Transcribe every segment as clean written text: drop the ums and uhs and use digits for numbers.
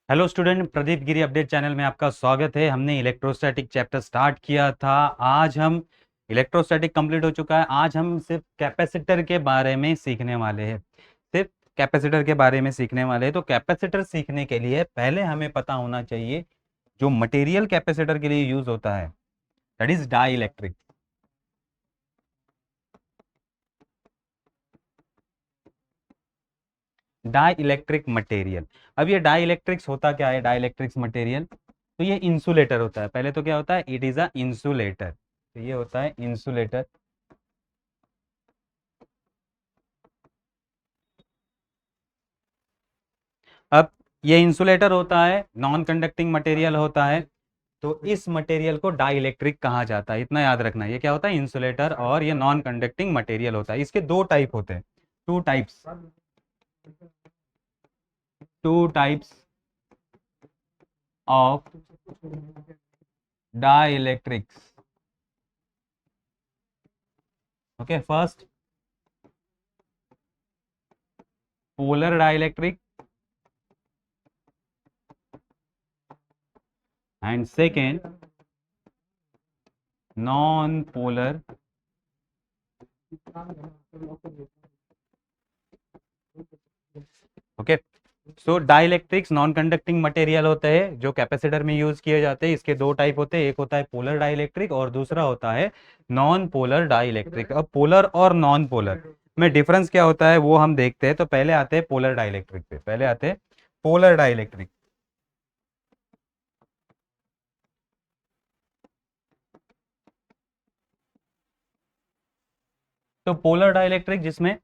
Hello student, Pradeep गिरी update channel में आपका स्वागत है। हमने इलेक्ट्रोस्टैटिक चैप्टर स्टार्ट किया था। आज हम इलेक्ट्रोस्टैटिक कंप्लीट हो चुका है। आज हम सिर्फ कैपेसिटर के बारे में सीखने वाले हैं। सिर्फ कैपेसिटर के बारे में सीखने वाले हैं। तो कैपेसिटर सीखने के लिए पहले हमें पता होना चाहिए जो मटेरियल कैपेसिटर के लिए यूज होता है, that is dielectric. Dielectric material. अब ये डाई इलेक्ट्रिक्स होता क्या है? डाई इलेक्ट्रिक्स मटेरियल, तो ये इंसुलेटर होता है। पहले तो क्या होता है? It is a insulator. तो ये होता है इंसुलेटर। अब ये इंसुलेटर होता है, नॉन कंडक्टिंग मटेरियल होता है। तो इस मटेरियल को डाई इलेक्ट्रिक कहा जाता है। इतना याद रखना, ये क्या होता है? इंसुलेटर, और ये नॉन कंडक्टिंग मटेरियल होता है। इसके दो टाइप होते हैं, two types. Two types of dielectrics. Okay, first polar dielectric and second non-polar okay. So dielectrics non conducting material होते हैं जो कैपेसिटर में यूज किए जाते हैं। इसके दो टाइप होते हैं, एक होता है पोलर डाइलेक्ट्रिक और दूसरा होता है नॉन पोलर डाइलेक्ट्रिक। अब पोलर और नॉन पोलर में डिफरेंस क्या होता है वो हम देखते हैं। तो पहले आते हैं पोलर डाइलेक्ट्रिक पे, पहले आते हैं पोलर डाइलेक्ट्रिक। तो पोलर डाइलेक्ट्रिक जिसमें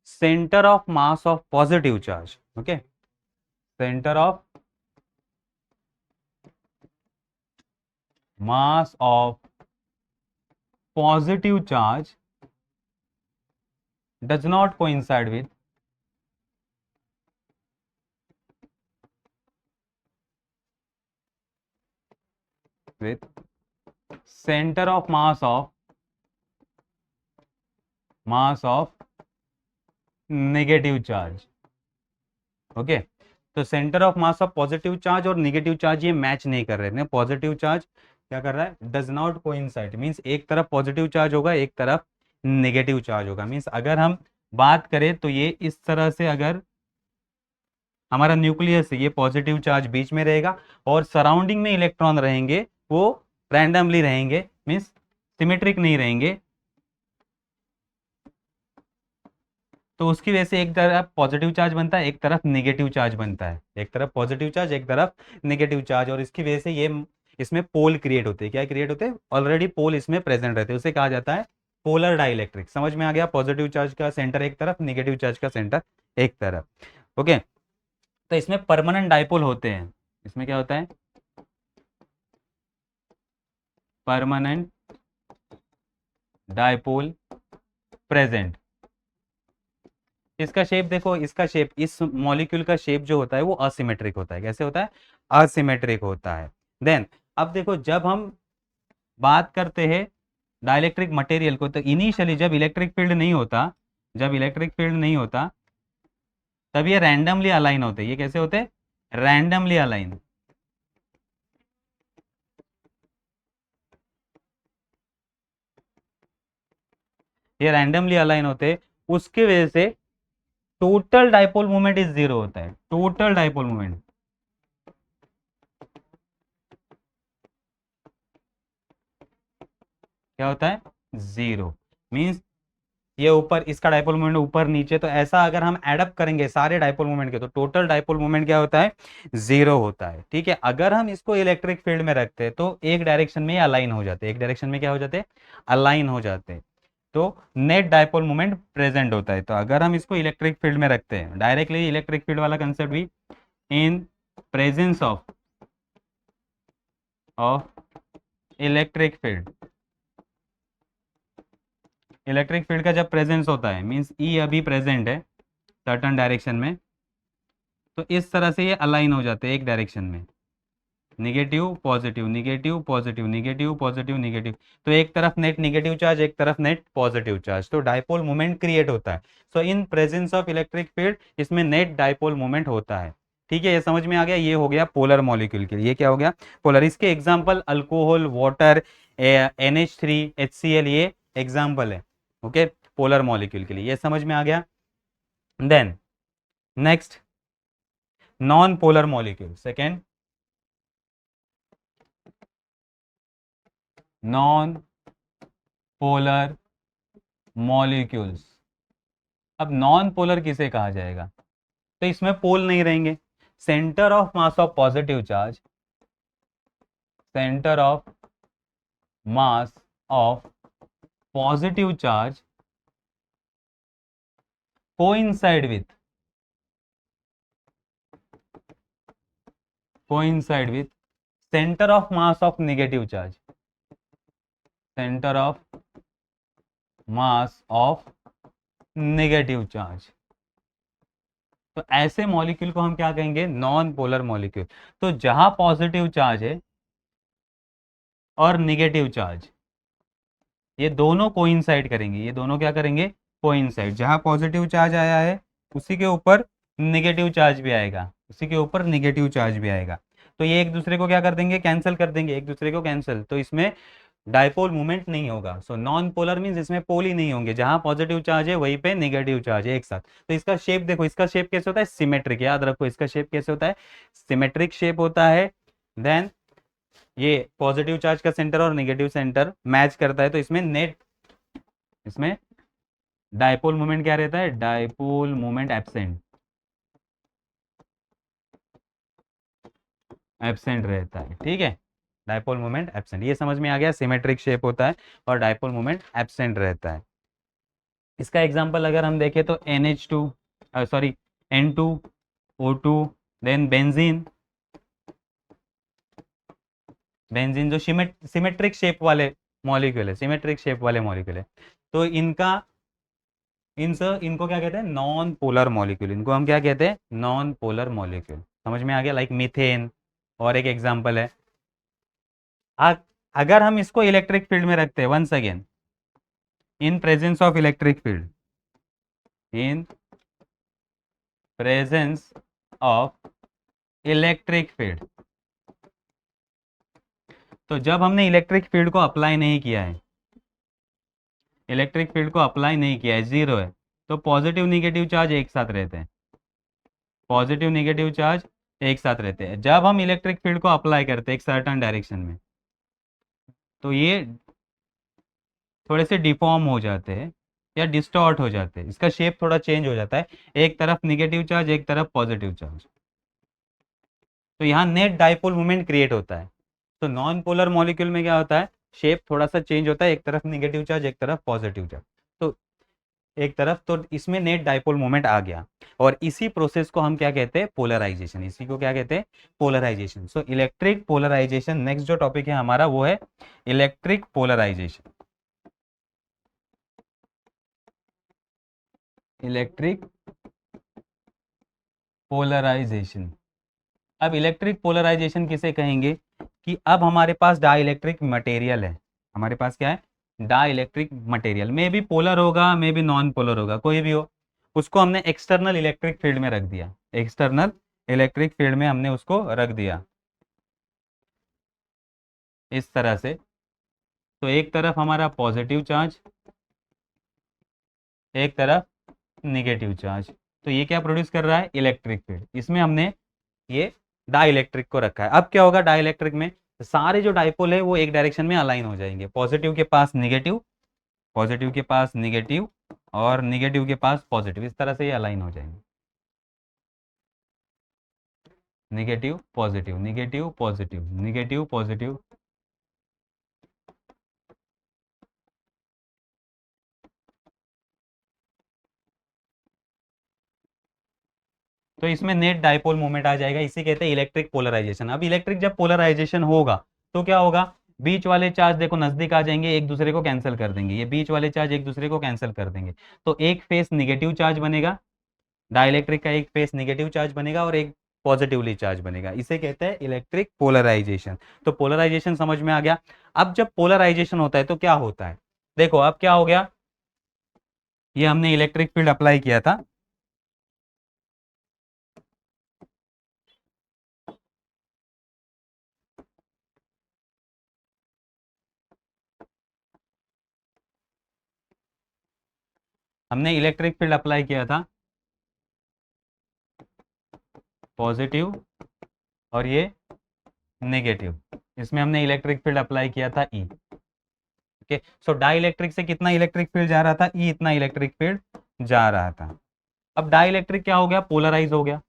centre of mass of positive charge, okay, centre of mass of positive charge does not coincide with center of mass of negative charge। Okay, तो centre of mass of positive charge और negative charge ये match नहीं कर रहे हैं। Positive charge क्या कर रहा है? डज नॉट कोइंसाइड, मींस एक तरफ पॉजिटिव चार्ज होगा, एक तरफ नेगेटिव चार्ज होगा। मींस अगर हम बात करें तो ये इस तरह से, अगर हमारा न्यूक्लियस है, ये पॉजिटिव चार्ज बीच में रहेगा और सराउंडिंग में इलेक्ट्रॉन रहेंगे वो रैंडमली रहेंगे, मींस सिमेट्रिक नहीं रहेंगे। तो उसकी वजह से एक तरफ पॉजिटिव चार्ज बनता है, एक तरफ नेगेटिव चार्ज बनता है। एक तरफ पॉजिटिव चार्ज, एक तरफ नेगेटिव चार्ज, और इसकी वजह से ये इसमें पोल क्रिएट होते हैं। क्या क्रिएट होते हैं? ऑलरेडी पोल इसमें प्रेजेंट रहते हैं। उसे कहा जाता है पोलर डाइलेक्ट्रिक। समझ में आ गया? पॉजिटिव चार्ज का सेंटर एक तरफ, नेगेटिव चार्ज का सेंटर एक तरफ। ओके, तो इसमें परमानेंट डाइपोल होते हैं। इसमें क्या होता है? Permanent dipole present. इसका शेप देखो, इसका शेप, इस मॉलिक्यूल का शेप जो होता है वो असिमेट्रिक होता है। कैसे होता है? असिमेट्रिक होता है। देन अब देखो, जब हम बात करते हैं डाइलेक्ट्रिक मटेरियल को, तो इनिशियली जब इलेक्ट्रिक फील्ड नहीं होता, जब इलेक्ट्रिक फील्ड नहीं होता तब ये रैंडमली अलाइन होते हैं। ये कैसे होते हैं? Randomly align. ये रैंडमली अलाइन होते हैं, उसकी वजह से total dipole moment is zero होता है। टोटल डाइपोल मोमेंट क्या होता है? जीरो। मींस ये ऊपर, इसका डाइपोल मोमेंट ऊपर नीचे, तो ऐसा अगर हम एडअप करेंगे सारे डाइपोल मोमेंट के तो टोटल डाइपोल मोमेंट क्या होता है? जीरो होता है। ठीक है, अगर हम इसको इलेक्ट्रिक फील्ड में रखते हैं तो एक डायरेक्शन में अलाइन हो जाते हैं। एक डायरेक्शन में क्या हो जाते हैं? अलाइन हो जाते हैं। तो नेट डाइपोल मोमेंट प्रेजेंट होता है। तो अगर हम इसको इलेक्ट्रिक फील्ड में रखते हैं, डायरेक्टली इलेक्ट्रिक फील्ड वाला कंसेप्ट भी, इन presence of electric field, electric field का जब प्रेजेंस होता है, मींस ई अभी प्रेजेंट है सर्टन डायरेक्शन में, तो इस तरह से ये अलाइन हो जाते हैं एक डायरेक्शन में। Negative positive, negative positive, negative positive, negative. तो एक तरफ नेट निगेटिव चार्ज, एक तरफ नेट पॉजिटिव चार्ज, तो डाइपोल मोमेंट क्रिएट होता है। So in presence of electric field इसमें नेट डाइपोल मोमेंट होता है। ठीक है, ये समझ में आ गया। ये हो गया पोलर मॉलिक्यूल के लिए, ये क्या हो गया, पोलर। इसके example alcohol, water, NH3, HCl, ये एग्जाम्पल है। ओके, पोलर मॉलिक्यूल के लिए, ये समझ में आ गया। Then next, non polar molecule. Second, non polar molecules. अब नॉन पोलर किसे कहा जाएगा, तो इसमें पोल नहीं रहेंगे। Centre of mass of positive charge, centre of mass of positive charge coincide with, coincide with centre of mass of negative charge, centre of mass of negative charge. तो ऐसे molecule को हम क्या कहेंगे, नॉन पोलर मॉलिक्यूल। तो जहां positive charge है और निगेटिव चार्ज, ये दोनों कोइंसाइड करेंगे, ये दोनों क्या करेंगे, कोइंसाइड। जहां पॉजिटिव चार्ज आया है उसी के ऊपर निगेटिव चार्ज भी आएगा, उसी के ऊपर निगेटिव चार्ज भी आएगा। तो ये एक दूसरे को क्या कर देंगे, कैंसिल कर देंगे, एक दूसरे को कैंसिल। तो इसमें डायपोल मूवमेंट नहीं होगा। सो नॉन पोलर मींस इसमें पोल ही नहीं होंगे, जहां पॉजिटिव चार्ज है वहीं पे नेगेटिव चार्ज है एक साथ। तो इसका शेप देखो, इसका शेप कैसे होता है, सिमेट्रिक। याद रखो इसका शेप कैसे होता है, सिमेट्रिक शेप होता है। देन ये पॉजिटिव चार्ज का सेंटर और नेगेटिव सेंटर मैच करता है, तो इसमें नेट, इसमें डायपोल मोमेंट क्या रहता है, डायपोल मोमेंट एब्सेंट, एब्सेंट रहता है। ठीक है, डायपोल मोमेंट एब्सेंट, ये समझ में आ गया। सिमेट्रिक शेप होता है और डायपोल मोमेंट एब्सेंट रहता है। इसका एग्जांपल अगर हम देखें तो NH2, sorry N2O2, then benzene, benzene जो सिमेट्रिक शेप वाले मॉलिक्यूल है, सिमेट्रिक शेप वाले मॉलिक्यूल है। तो इनका, इनको क्या कहते हैं, नॉन पोलर मॉलिक्यूल। इनको हम क्या कहते हैं, नॉन पोलर मॉलिक्यूल। समझ में आ गया। लाइक मीथेन और एक एग्जांपल है। अगर हम इसको इलेक्ट्रिक फील्ड में रखते हैं, once again, in presence of electric field, in presence of electric field, तो जब हमने इलेक्ट्रिक फील्ड को अप्लाई नहीं किया है, इलेक्ट्रिक फील्ड को अप्लाई नहीं किया है, जीरो है, तो पॉजिटिव निगेटिव चार्ज एक साथ रहते हैं, पॉजिटिव निगेटिव चार्ज एक साथ रहते हैं। जब हम इलेक्ट्रिक फील्ड को अप्लाई करते हैं एक सर्टन डायरेक्शन में, तो ये थोड़े से डिफॉर्म हो जाते हैं या डिस्टॉर्ट हो जाते हैं, इसका शेप थोड़ा चेंज हो जाता है, एक तरफ निगेटिव चार्ज, एक तरफ पॉजिटिव चार्ज। तो यहाँ नेट डाइपोल मोमेंट क्रिएट होता है। तो नॉन पोलर मॉलिक्यूल में क्या होता है, शेप थोड़ा सा चेंज होता है, एक तरफ निगेटिव चार्ज, एक तरफ पॉजिटिव चार्ज, तो एक तरफ, तो इसमें नेट डाइपोल मोमेंट आ गया। और इसी प्रोसेस को हम क्या कहते हैं, पोलराइजेशन। इसी को क्या कहते हैं, polarisation. So electric polarisation, next जो टॉपिक है हमारा वो है इलेक्ट्रिक पोलराइजेशन, इलेक्ट्रिक पोलराइजेशन। अब इलेक्ट्रिक पोलराइजेशन किसे कहेंगे, कि अब हमारे पास डाइलेक्ट्रिक मटेरियल है, हमारे पास क्या है, डाइलेक्ट्रिक मटेरियल, में भी पोलर होगा, में भी नॉन पोलर होगा, कोई भी हो, उसको हमने एक्सटर्नल इलेक्ट्रिक फील्ड में रख दिया, एक्सटर्नल इलेक्ट्रिक फील्ड में हमने उसको रख दिया इस तरह से। तो एक तरफ हमारा पॉजिटिव चार्ज, एक तरफ निगेटिव चार्ज, तो ये क्या प्रोड्यूस कर रहा है, इलेक्ट्रिक फील्ड। इसमें हमने ये डाइलेक्ट्रिक को रखा है। अब क्या होगा डाइलेक्ट्रिक में, सारे जो डाइपोल है वो एक डायरेक्शन में अलाइन हो जाएंगे, पॉजिटिव के पास निगेटिव, पॉजिटिव के पास निगेटिव, और निगेटिव के पास पॉजिटिव, इस तरह से ये अलाइन हो जाएंगे, negative positive, negative positive, negative positive. तो इसमें नेट डाइपोल मोमेंट आ जाएगा, इसे कहते हैं इलेक्ट्रिक पोलराइजेशन। अब इलेक्ट्रिक जब पोलराइजेशन होगा तो क्या होगा, बीच वाले चार्ज देखो नजदीक आ जाएंगे, एक दूसरे को कैंसिल कर देंगे, ये बीच वाले चार्ज एक दूसरे को कैंसिल कर देंगे, तो एक फेस निगेटिव चार्ज बनेगा, डाइलेक्ट्रिक का एक फेस निगेटिव चार्ज बनेगा और एक पॉजिटिवली चार्ज बनेगा, इसे कहते हैं इलेक्ट्रिक पोलराइजेशन। तो पोलराइजेशन समझ में आ गया। अब जब पोलराइजेशन होता है तो क्या होता है, देखो अब क्या हो गया, ये हमने इलेक्ट्रिक फील्ड अप्लाई किया था, हमने इलेक्ट्रिक फील्ड अप्लाई किया था पॉजिटिव और ये नेगेटिव, इसमें हमने इलेक्ट्रिक फील्ड अप्लाई किया था ई। ओके, सो डाई इलेक्ट्रिक से कितना इलेक्ट्रिक फील्ड जा रहा था, ई इतना इलेक्ट्रिक फील्ड जा रहा था। अब डाई इलेक्ट्रिक क्या हो गया, पोलराइज हो गया,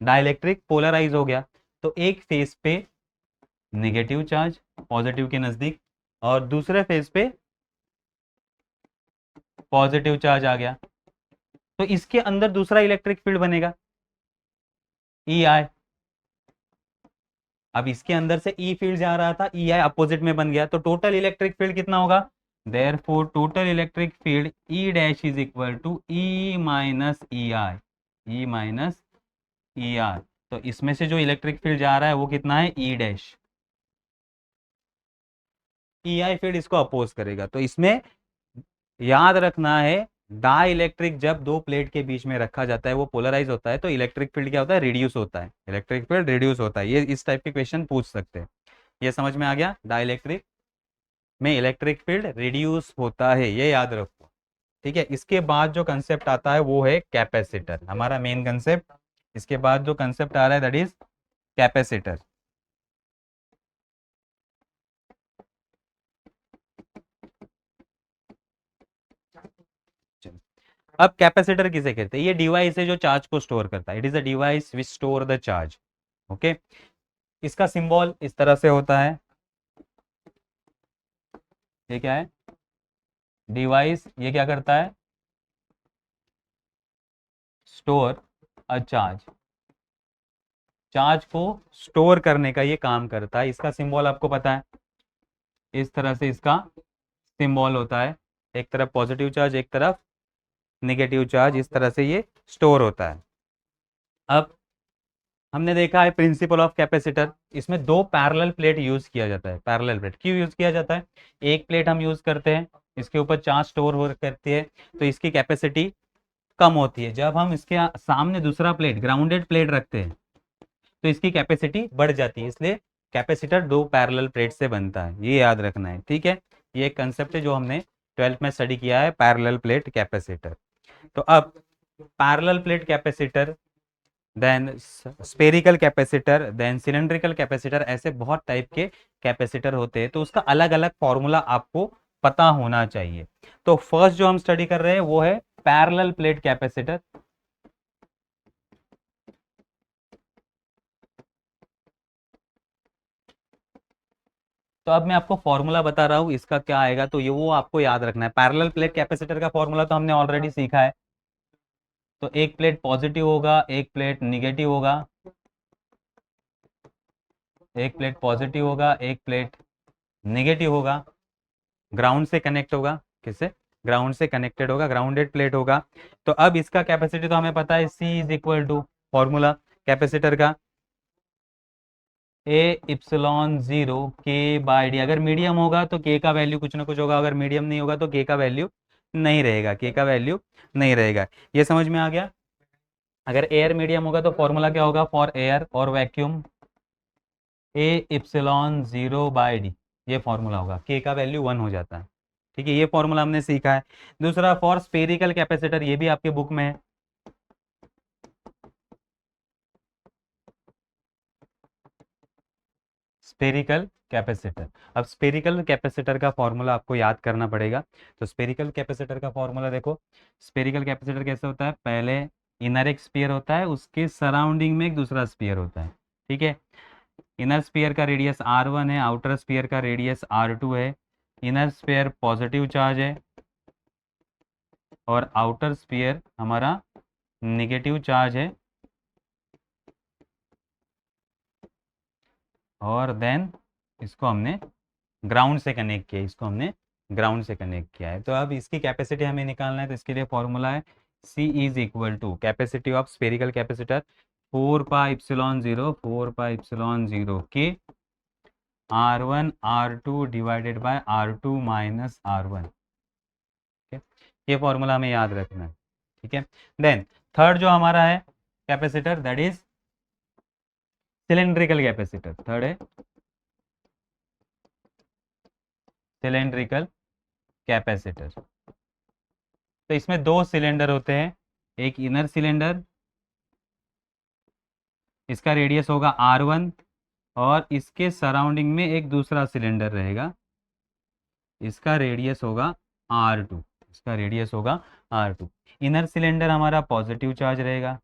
डाई इलेक्ट्रिक पोलराइज हो गया। तो एक फेज पे नेगेटिव चार्ज पॉजिटिव के नजदीक और दूसरे फेज पे पॉजिटिव चार्ज आ गया, तो इसके अंदर दूसरा इलेक्ट्रिक फील्ड बनेगा ई आई। अब इसके अंदर से ई फील्ड जा रहा था, ई आई अपोजिट में बन गया, तो टोटल इलेक्ट्रिक फील्ड कितना होगा, therefore total electric field E dash is equal to E minus E I, E minus E R. तो इसमें से जो इलेक्ट्रिक फील्ड जा रहा है वो कितना है, ई डैश, ई आई फील्ड इसको अपोज करेगा। तो इसमें याद रखना है, डाई इलेक्ट्रिक जब दो प्लेट के बीच में रखा जाता है वो पोलराइज होता है, तो इलेक्ट्रिक फील्ड क्या होता है, रिड्यूस होता है, इलेक्ट्रिक फील्ड रिड्यूस होता है। ये इस टाइप के क्वेश्चन पूछ सकते हैं। ये समझ में आ गया, डाई इलेक्ट्रिक में इलेक्ट्रिक फील्ड रिड्यूस होता है, ये याद रखो। ठीक है, इसके बाद जो कंसेप्ट आता है वो है कैपेसिटर, हमारा मेन कंसेप्ट। इसके बाद जो कंसेप्ट आ रहा है दैट इज कैपेसिटर। अब कैपेसिटर किसे कहते हैं, ये डिवाइस है जो चार्ज को स्टोर करता है, it is a device which store the charge. Okay, इसका सिंबल इस तरह से होता है, ये क्या है, डिवाइस, ये क्या करता है, स्टोर अ चार्ज, चार्ज को स्टोर करने का ये काम करता है। इसका सिंबल आपको पता है, इस तरह से इसका सिंबल होता है, एक तरफ पॉजिटिव चार्ज एक तरफ नेगेटिव चार्ज, इस तरह से ये स्टोर होता है। अब हमने देखा है प्रिंसिपल ऑफ कैपेसिटर, इसमें दो पैरेलल प्लेट यूज किया जाता है। पैरेलल प्लेट क्यों यूज किया जाता है, एक प्लेट हम यूज करते हैं, इसके ऊपर चार्ज स्टोर हो करती है, तो इसकी कैपेसिटी कम होती है। जब हम इसके सामने दूसरा प्लेट ग्राउंडेड प्लेट रखते हैं तो इसकी कैपेसिटी बढ़ जाती है, इसलिए कैपेसिटर दो पैरेलल प्लेट से बनता है, ये याद रखना है। ठीक है, ये एक कंसेप्ट है जो हमने 12th में स्टडी किया है, पैरेलल प्लेट कैपेसिटर। तो अब parallel plate capacitor, then spherical capacitor, then cylindrical capacitor, ऐसे बहुत टाइप के कैपेसिटर होते हैं, तो उसका अलग अलग फॉर्मूला आपको पता होना चाहिए। तो फर्स्ट जो हम स्टडी कर रहे हैं वो है पैरेलल प्लेट कैपेसिटर। तो अब मैं आपको फॉर्मूला बता रहा हूँ, इसका क्या आएगा, तो ये वो आपको याद रखना है। पैरेलल प्लेट कैपेसिटर का फॉर्मूला तो हमने ऑलरेडी सीखा है। तो एक प्लेट पॉजिटिव होगा, एक प्लेट निगेटिव होगा, एक प्लेट पॉजिटिव होगा, एक प्लेट नेगेटिव होगा, ग्राउंड से कनेक्ट होगा, किससे, ग्राउंड से कनेक्टेड होगा, ग्राउंडेड प्लेट होगा। तो अब इसका कैपेसिटी तो हमें पता है, C is equal to, formula capacitor का, A epsilon zero K by D. अगर मीडियम होगा तो के का वैल्यू कुछ ना कुछ होगा, अगर मीडियम नहीं होगा तो के का वैल्यू नहीं रहेगा, के का वैल्यू नहीं रहेगा। ये समझ में आ गया। अगर एयर मीडियम होगा तो फॉर्मूला क्या होगा, फॉर एयर और vacuum, A epsilon zero by D, ये फॉर्मूला होगा, के का वैल्यू 1 हो जाता है। ठीक है, ये फॉर्मूला हमने सीखा है। दूसरा फॉर स्पेरिकल कैपेसिटर, ये भी आपके बुक में है, स्पेरिकल कैपेसिटर। अब स्पेरिकल कैपेसिटर का फॉर्मूला आपको याद करना पड़ेगा। तो स्पेरिकल कैपेसिटर का फॉर्मूला देखो, स्पेरिकल कैपेसिटर कैसे होता है, पहले इनर एक स्फीयर होता है, उसके सराउंडिंग में एक दूसरा स्फीयर होता है। ठीक है, इनर स्फीयर का रेडियस r1 है, आउटर स्फीयर का रेडियस r2 है। इनर स्फीयर पॉजिटिव चार्ज है और आउटर स्फीयर हमारा नेगेटिव चार्ज है, और देन इसको हमने ग्राउंड से कनेक्ट किया, इसको हमने ग्राउंड से कनेक्ट किया है। तो अब इसकी कैपेसिटी हमें निकालना है, तो इसके लिए फॉर्मूला है C is equal to capacity of spherical capacitor 4 pi epsilon zero K R1 R2 divided by R2 minus R1। ये फॉर्मूला हमें याद रखना है। ठीक है, देन थर्ड जो हमारा है capacitor that is cylindrical capacitor. Third है सिलेंड्रिकल कैपेसिटर। तो इसमें दो सिलेंडर होते हैं, एक इनर सिलेंडर, इसका रेडियस होगा R1, और इसके सराउंडिंग में एक दूसरा सिलेंडर रहेगा, इसका रेडियस होगा R2, इसका रेडियस होगा R2। इनर सिलेंडर हमारा पॉजिटिव चार्ज रहेगा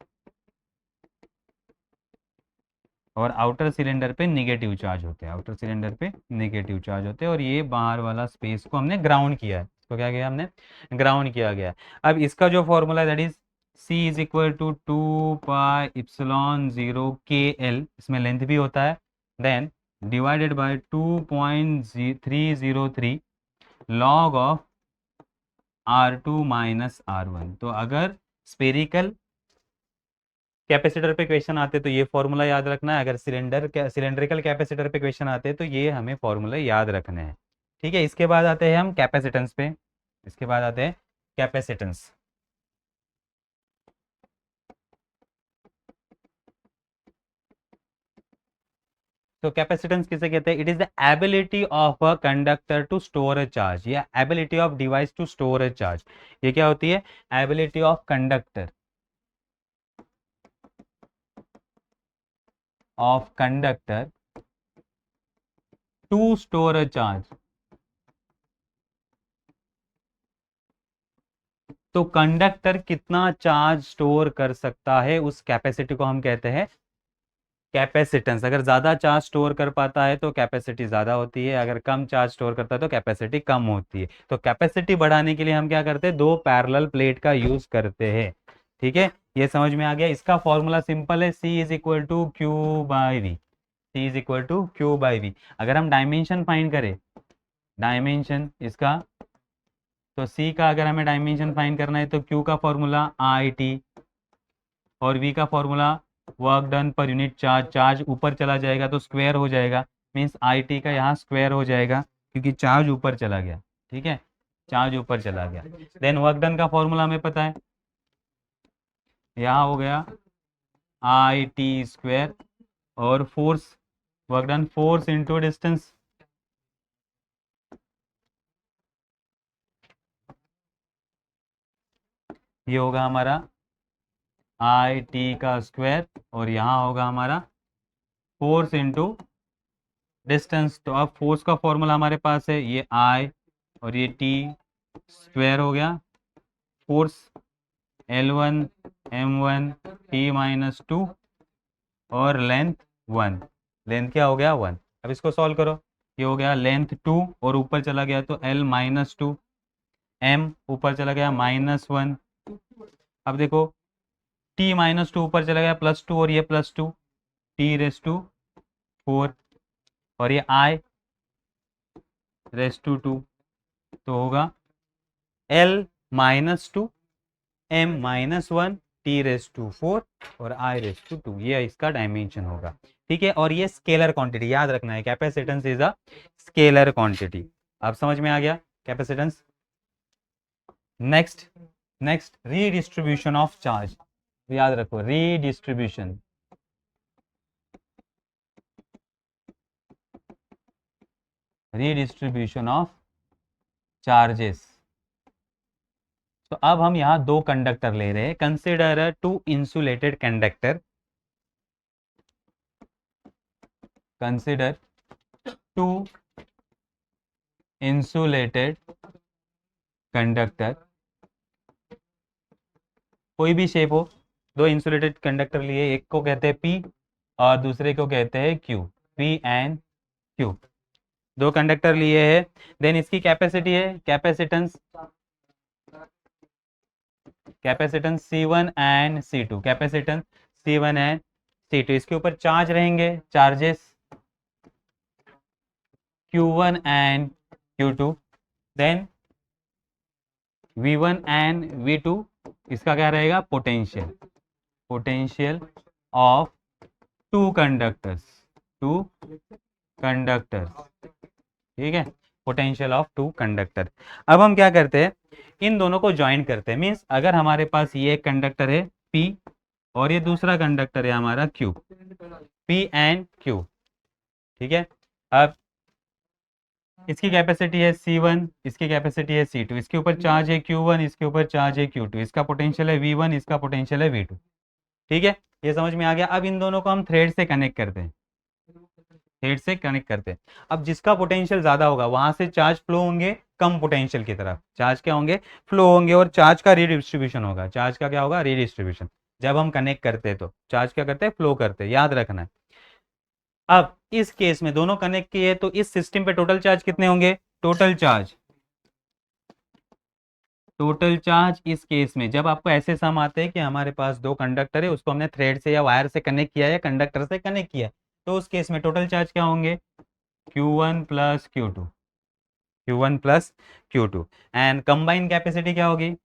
और आउटर सिलेंडर पे निगेटिव चार्ज होते हैं, आउटर सिलेंडर पे निगेटिव चार्ज होते हैं। और ये बाहर वाला स्पेस को हमने ग्राउंड किया है, इसको क्या किया हमने, ग्राउंड किया गया है। अब इसका जो फॉर्मूला है that is C is equal to 2πε0 KL, इसमें लेंथ भी होता है, then divided by 2.303 log of R2 minus R1। तो अगर स्पेरिकल कैपेसिटर पे क्वेश्चन आते तो ये फॉर्मूला याद रखना है, अगर सिलेंड्रिकल कैपेसिटर पे क्वेश्चन आते तो ये हमें फॉर्मूला याद रखने हैं। ठीक है, इसके बाद आते हैं हम कैपेसिटेंस पे, इसके बाद आते हैं कैपेसिटेंस। तो कैपेसिटेंस किसे कहते हैं, it is the ability of a conductor to store a charge, या ability of device to store a charge. ये क्या होती है, ability of conductor to store a charge. तो कंडक्टर कितना चार्ज स्टोर कर सकता है, उस कैपेसिटी को हम कहते हैं कैपेसिटेंस। अगर ज़्यादा चार्ज स्टोर कर पाता है तो कैपेसिटी ज़्यादा होती है, अगर कम चार्ज स्टोर करता है तो कैपेसिटी कम होती है। तो कैपेसिटी बढ़ाने के लिए हम क्या करते हैं, दो पैरेलल प्लेट का यूज़ करते हैं। ठीक है, ये समझ में आ गया। इसका फॉर्मूला सिंपल है, C is equal to Q by V, C is equal to Q by V. अगर हम डायमेंशन फाइंड करें, डायमेंशन इसका, तो C का अगर हमें डायमेंशन फाइंड करना है तो Q का फॉर्मूला IT, और V का formula work done per unit charge. Charge ऊपर चला जाएगा तो स्क्वायर हो जाएगा, मीन्स IT का यहाँ स्क्वायर हो जाएगा क्योंकि चार्ज ऊपर चला गया। ठीक है, चार्ज ऊपर चला गया। देन वर्क डन का फॉर्मूला हमें पता है, यहाँ हो गया IT स्क्वायर, और force, work done force into distance, ये होगा हमारा IT का स्क्वायर, और यहाँ होगा हमारा फोर्स इंटू डिस्टेंस। तो अब फोर्स का फॉर्मूला हमारे पास है, ये I और ये T स्क्वायर हो गया, force L1 M1 T minus 2, और लेंथ 1, लेंथ क्या हो गया 1। अब इसको सॉल्व करो, ये हो गया लेंथ 2 और ऊपर चला गया तो L माइनस 2, M ऊपर चला गया -1। अब देखो T माइनस 2 ऊपर चला गया +2, और ये +2, T रेस टू 4, और ये I रेस टू 2, तो होगा L minus 2 M minus 1 T raise to 4 और I रेस टू 2, ये इसका डायमेंशन होगा। ठीक है, और ये स्केलर क्वांटिटी याद रखना है, capacitance is a scalar quantity. अब समझ में आ गया capacitance. Next, redistribution of charge, याद रखो रीडिस्ट्रीब्यूशन, ऑफ चार्जेस। तो अब हम यहाँ दो कंडक्टर ले रहे हैं, consider two insulated conductor, consider two insulated conductor, कोई भी शेप हो, दो इंसुलेटेड कंडक्टर लिए, एक को कहते हैं P और दूसरे को कहते हैं Q, P एंड Q, दो कंडक्टर लिए हैं। देन इसकी कैपेसिटी है, capacitance C1 and C2, capacitance C1 and C2, इसके ऊपर चार्ज रहेंगे, charges Q1 and Q2, then V1 and V2, इसका क्या रहेगा, पोटेंशियल ऑफ टू कंडक्टर्स, ठीक है, पोटेंशियल ऑफ टू कंडक्टर। अब हम क्या करते हैं, इन दोनों को ज्वाइन करते हैं, मीन्स अगर हमारे पास ये एक कंडक्टर है P और ये दूसरा कंडक्टर है हमारा Q, P एंड Q। ठीक है, अब इसकी कैपेसिटी है C1, इसकी कैपेसिटी है C2, इसके ऊपर चार्ज है Q1, इसके ऊपर चार्ज है Q2, इसका पोटेंशियल है V1, इसका पोटेंशियल है V2। ठीक है, ये समझ में आ गया। अब इन दोनों को हम थ्रेड से कनेक्ट करते हैं, थ्रेड से कनेक्ट करते हैं। अब जिसका पोटेंशियल ज्यादा होगा वहां से चार्ज फ्लो होंगे कम पोटेंशियल की तरफ, चार्ज क्या होंगे, फ्लो होंगे, और चार्ज का रीडिस्ट्रीब्यूशन होगा। चार्ज का क्या होगा, रीडिस्ट्रीब्यूशन। जब हम कनेक्ट करते हैं तो चार्ज क्या करते हैं, फ्लो करते हैं, याद रखना है। अब इस केस में दोनों कनेक्ट किए तो इस सिस्टम पे टोटल चार्ज कितने होंगे, टोटल चार्ज, टोटल चार्ज इस केस में जब आपको ऐसे सम आते हैं कि हमारे पास दो कंडक्टर है, उसको हमने थ्रेड से या वायर से कनेक्ट किया है या कंडक्टर से कनेक्ट किया है, तो उस केस में टोटल चार्ज क्या होंगे, Q1 plus Q2, Q1 plus Q2। And combine capacity क्या होगी,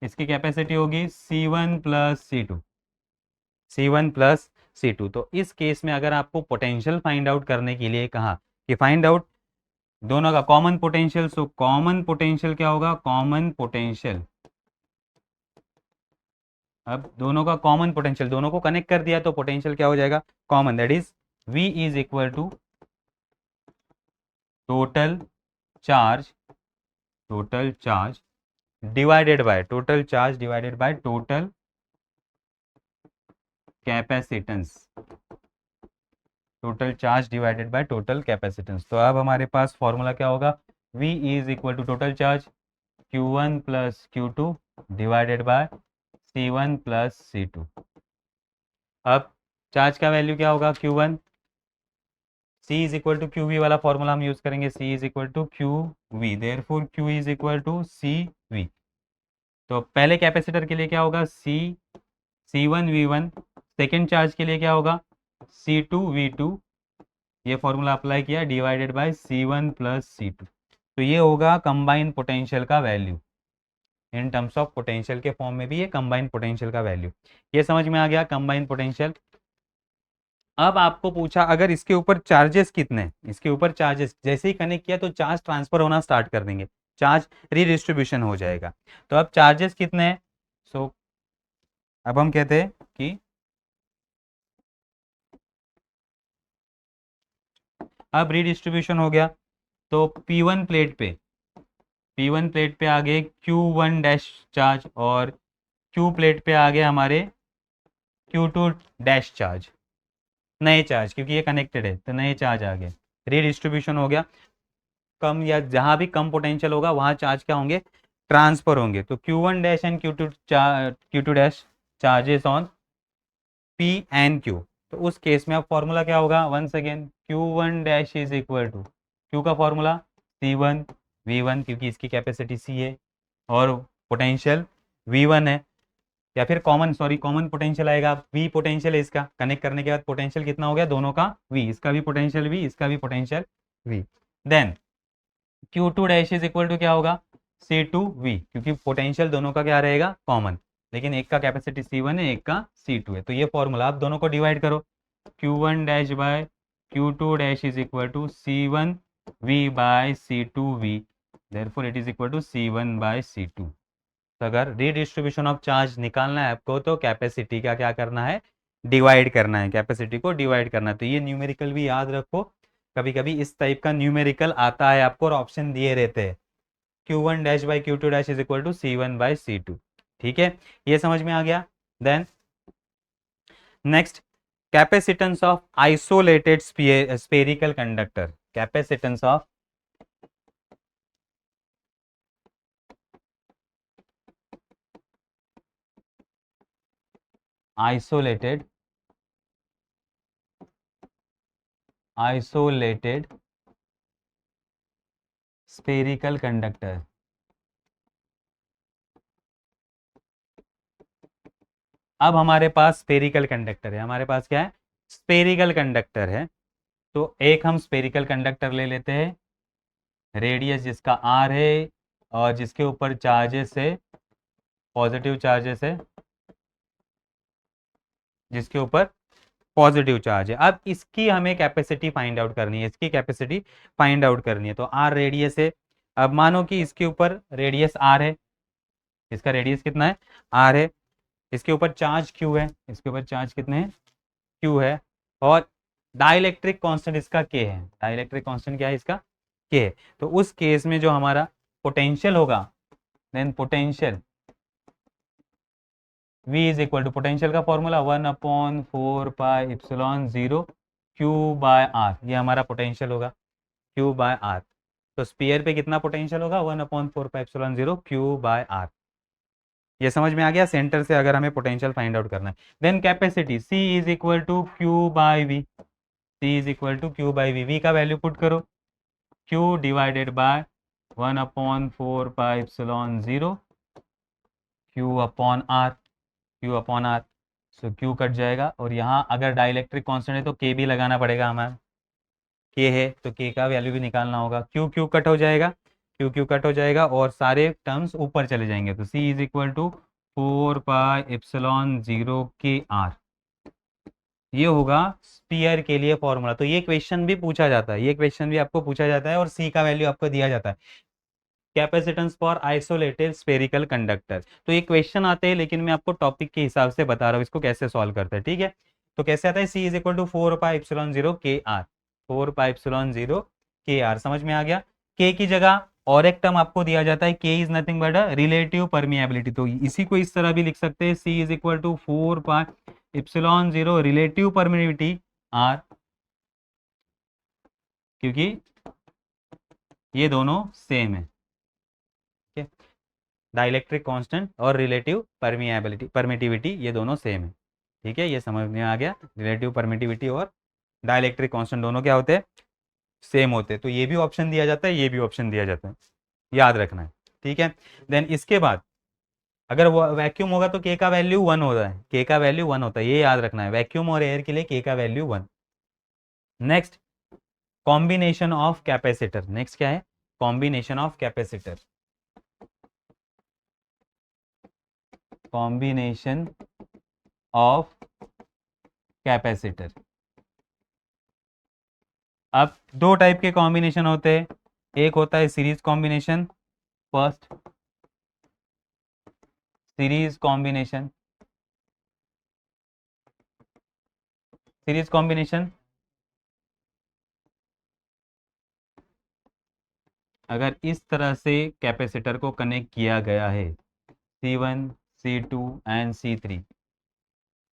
इसकी कैपेसिटी होगी C1 plus C2, C1 plus C2। तो इस केस में अगर आपको पोटेंशियल फाइंड आउट करने के लिए कहा कि फाइंड आउट दोनों का common potential, so common potential क्या होगा, कॉमन पोटेंशियल। अब दोनों का कॉमन पोटेंशियल, दोनों को कनेक्ट कर दिया तो पोटेंशियल क्या हो जाएगा, common, that is V is equal to total charge, total charge divided by total charge divided by total capacitance, total charge divided by total capacitance. तो अब हमारे पास फॉर्मूला क्या होगा, V is equal to total charge Q1 plus Q2 divided by C1 plus C2। अब charge का value क्या होगा, Q1, C is equal to QV वाला फॉर्मूला हम यूज करेंगे, C is equal to QV, therefore Q is equal to CV। तो पहले capacitor के लिए क्या होगा, C1V1, सेकेंड चार्ज के लिए क्या होगा, C2V2, ये फॉर्मूला अप्लाई किया divided by C1 plus C2। तो ये होगा कंबाइंड पोटेंशियल का value, in terms of potential के फॉर्म में भी ये कंबाइंड पोटेंशियल का वैल्यू। ये समझ में आ गया कंबाइंड पोटेंशियल। अब आपको पूछा अगर इसके ऊपर चार्जेस कितने हैं, इसके ऊपर चार्जेस जैसे ही कनेक्ट किया तो चार्ज ट्रांसफर होना स्टार्ट कर देंगे, चार्ज रीडिस्ट्रीब्यूशन हो जाएगा। तो अब चार्जेस कितने हैं, सो अब हम कहते हैं कि अब रीडिस्ट्रीब्यूशन हो गया, तो P1 प्लेट पे, P1 प्लेट पे आ गए Q1 डैश चार्ज, और Q प्लेट पे आ गए हमारे Q2 डैश चार्ज, नए चार्ज, क्योंकि ये कनेक्टेड है तो नए चार्ज आ गए, रीडिस्ट्रीब्यूशन हो गया। कम या जहां भी कम पोटेंशियल होगा वहां चार्ज क्या होंगे, ट्रांसफर होंगे। तो Q1 dash and Q2 dash charges on P and Q। तो उस केस में अब फॉर्मूला क्या होगा, once again Q1 dash is equal to Q का फॉर्मूला C1V1, क्योंकि इसकी कैपेसिटी C है और पोटेंशियल V1 है, या फिर कॉमन, सॉरी कॉमन पोटेंशियल आएगा, V पोटेंशियल है इसका, कनेक्ट करने के बाद पोटेंशियल कितना हो गया दोनों का V, इसका भी पोटेंशियल V, इसका भी potential V। Then Q2 dash is equal to क्या होगा, C2V, क्योंकि पोटेंशियल दोनों का क्या रहेगा, कॉमन, लेकिन एक का कैपेसिटी C1 है, एक का C2 है। तो ये फॉर्मूला आप दोनों को डिवाइड करो, Q1 dash by Q2 dash is equal to C1V by C2V, therefore it is equal to C1 by C2। तो अगर रीडिस्ट्रीब्यूशन ऑफ चार्ज निकालना है आपको तो कैपेसिटी का क्या करना है, डिवाइड करना है, कैपेसिटी को डिवाइड करना है। तो ये न्यूमेरिकल भी याद रखो, कभी कभी इस टाइप का न्यूमेरिकल आता है आपको और ऑप्शन दिए रहते हैं, Q1 dash by Q2 dash is equal to C1 by C2। ठीक है, ये समझ में आ गया। Then next, capacitance of isolated spherical conductor, capacitance of isolated spherical conductor. अब हमारे पास स्फेरिकल कंडक्टर है, हमारे पास क्या है, स्फेरिकल कंडक्टर है। तो एक हम स्फेरिकल कंडक्टर ले लेते हैं, रेडियस जिसका R है और जिसके ऊपर चार्जेस है, पॉजिटिव चार्जेस है, जिसके ऊपर पॉजिटिव चार्ज है। अब इसकी हमें कैपेसिटी फाइंड आउट करनी है, इसकी कैपेसिटी फाइंड आउट करनी है। तो R रेडियस है, अब मानो कि इसके ऊपर रेडियस R है, इसका रेडियस कितना है, R है, इसके ऊपर चार्ज Q है, इसके ऊपर चार्ज कितने हैं, Q है, और डाइलेक्ट्रिक कांस्टेंट इसका के है, डाइलेक्ट्रिक कांस्टेंट क्या है इसका, के है। तो उस केस में जो हमारा पोटेंशियल होगा, then potential V is equal to, potential का फॉर्मूला 1/4πε0 Q/r, ये हमारा पोटेंशियल होगा Q/r। तो स्पीयर पे कितना पोटेंशियल होगा, 1/4πε0 Q/r। ये समझ में आ गया, सेंटर से अगर हमें पोटेंशियल फाइंड आउट करना है। Then capacity C is equal to Q/V, C is equal to Q/V, V का वैल्यू पुट करो, Q divided by 1/4πε0 Q/r, Q/r। So Q cut जाएगा, और यहाँ अगर डाइलेक्ट्रिक कांस्टेंट है तो K भी लगाना पड़ेगा हमें, K है तो K का वैल्यू भी निकालना होगा। Q कट हो जाएगा, Q कट हो जाएगा, और सारे टर्म्स ऊपर चले जाएंगे। तो C is equal to 4πε0 KR, ये होगा स्पीयर के लिए फॉर्मूला। तो ये क्वेश्चन भी पूछा जाता है, ये क्वेश्चन भी आपको पूछा जाता है, और C का वैल्यू आपको दिया जाता है, capacitance for isolated spherical conductor. तो ये क्वेश्चन आते हैं, लेकिन मैं आपको टॉपिक के हिसाब से बता रहा हूँ इसको कैसे सॉल्व करते हैं, ठीक है। तो कैसे आता है, C is equal to 4πε0 KR, 4πε0 KR, समझ में आ गया। K की जगह और एक टर्म आपको दिया जाता है, K is nothing but a relative permeability. तो इसी को इस तरह भी लिख सकते हैं, C is equal to 4πε0 relative permeability R, क्योंकि ये दोनों सेम है, डाइलेक्ट्रिक कांस्टेंट और रिलेटिव परमिटिविटी ये दोनों सेम है, ठीक है। ये समझ में आ गया, रिलेटिव परमिटिविटी और डाइलेक्ट्रिक कांस्टेंट दोनों क्या होते हैं, सेम होते हैं। तो ये भी ऑप्शन दिया जाता है, ये भी ऑप्शन दिया जाता है, याद रखना है, ठीक है। देन इसके बाद अगर वो वैक्यूम होगा तो के का वैल्यू 1 होता है, के का वैल्यू 1 होता है, ये याद रखना है, वैक्यूम और एयर के लिए के का value 1। Next combination of capacitor, next क्या है, combination of capacitor, combination of capacitor. अब दो टाइप के कॉम्बिनेशन होते हैं, एक होता है series combination, first series combination, series combination अगर इस तरह से कैपेसिटर को कनेक्ट किया गया है, C1 C2 and C3,